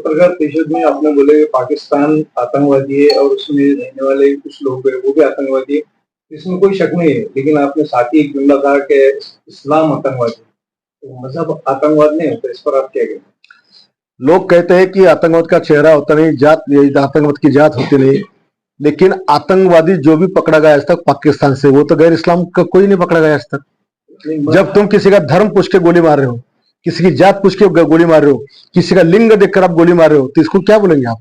पत्रकार परिषद में आपने बोले कि पाकिस्तान आतंकवादी है और उसमें रहने वाले कुछ लोग हैं वो भी आतंकवादी है, इसमें कोई शक नहीं है। लेकिन आपने साथ ही एक जुमला कहा कि इस्लाम आतंकवादी है, तो मजहब आतंकवाद नहीं होता, इस पर आप क्या कहते हैं? लोग कहते हैं कि आतंकवाद का चेहरा होता नहीं, जात आतंकवाद की जात होती नहीं। लेकिन आतंकवादी जो भी पकड़ा गया आज तक पाकिस्तान से, वो तो गैर इस्लाम का कोई नहीं पकड़ा गया आज तक। जब तुम किसी का धर्म पूछ के गोली मार रहे हो, किसी की जात पूछ के गोली मार रहे हो, किसी का लिंग देखकर आप गोली मार रहे हो, तो इसको क्या बोलेंगे आप?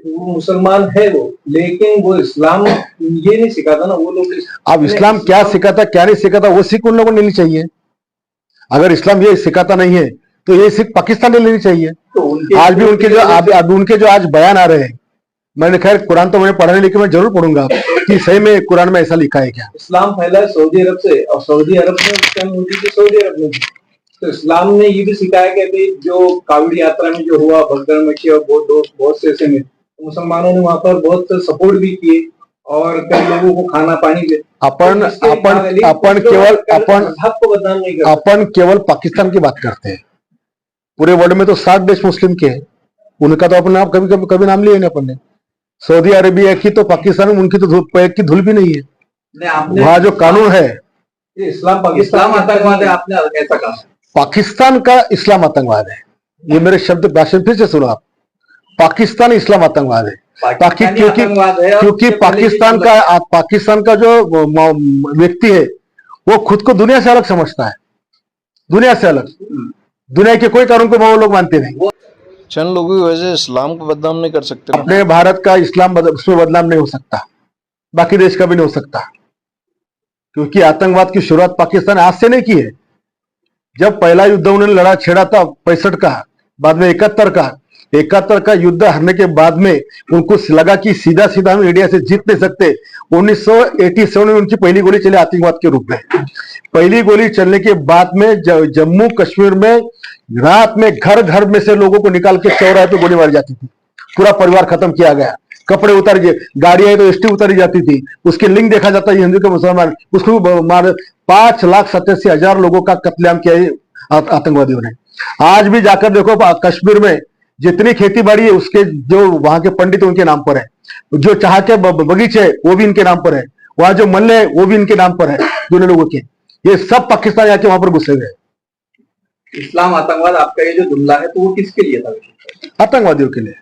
वो मुसलमान है वो, लेकिन वो इस्लाम ये नहीं सिखाता ना वो लोग। अब इस्लाम क्या सिखाता क्या नहीं सिखाता वो सीख उन लोगों को लेनी चाहिए। अगर इस्लाम ये सिखाता नहीं है तो ये सीख पाकिस्तान ने लेनी चाहिए। तो आज भी उनके जो आज बयान आ रहे हैं, मैंने खैर कुरान तो मैंने पढ़ा नहीं, लेकिन मैं जरूर पढ़ूंगा कि सही में कुरान में ऐसा लिखा है क्या। इस्लाम फैला है सऊदी अरब से, और सऊदी अरब में उस टाइम होती थी सऊदी अरब में। तो इस्लाम ने ये भी सिखाया कि भाई जो कावड़ी यात्रा में जो हुआ भगदड़ मची और बहुत से ऐसे में मुसलमानों ने वहां पर बहुत सपोर्ट भी किए और कई लोगों को खाना पानी भी। अपन केवल पाकिस्तान की बात करते हैं। पूरे वर्ल्ड में तो 7 देश मुस्लिम के हैं, उनका तो अपने आप कभी नाम लिया नहीं अपन ने। सऊदी अरेबिया की तो पाकिस्तान में उनकी तो पैर की धूल भी नहीं है। वहां जो कानून है, इस्लाम आतंकवाद है, आपने ऐसा कहा। पाकिस्तान का इस्लाम आतंकवाद है, ये मेरे शब्द भाषण फिर से सुनो आप। पाकिस्तान इस्लाम आतंकवाद है, क्योंकि पाकिस्तान का जो व्यक्ति है वो खुद को दुनिया से अलग समझता है, दुनिया से अलग। दुनिया के कोई कानून को वो लोग मानते नहीं। चंद लोगों की वजह से इस्लाम को बदनाम नहीं कर सकते। अपने भारत का इस्लाम उसमें बदनाम नहीं हो सकता, बाकी देश का भी नहीं हो सकता, क्योंकि आतंकवाद की शुरुआत पाकिस्तान आज से नहीं की है। जब पहला युद्ध उन्होंने लड़ा छेड़ा था 65 का, बाद में 71 का युद्ध हारने के बाद में उनको लगा कि सीधा सीधा हम इंडिया से जीत नहीं सकते। 1987 में उनकी पहली गोली चली आतंकवाद के रूप में। पहली गोली चलने के बाद में जम्मू कश्मीर में रात में घर घर में से लोगों को निकाल के चौराहे पे गोली मारी जाती थी, पूरा परिवार खत्म किया गया, कपड़े उतार गए, गाड़ियां तो एसटी उतारी जाती थी, उसके लिंग देखा जाता है हिंदू के मुसलमान, उसको मार 5,87,000 लोगों का कत्लेआम किया है आतंकवादियों ने। आज भी जाकर देखो कश्मीर में जितनी खेती बाड़ी है उसके जो वहां के पंडित उनके नाम पर है, जो चाह के बगीचे वो भी इनके नाम पर है, वहां जो मल्ले है वो भी इनके नाम पर है, दोनों लोगों के। ये सब पाकिस्तान आके वहां पर घुसे हुए। इस्लाम आतंकवाद आपका ये जो जुमला है तो वो किसके लिए था? आतंकवादियों के लिए।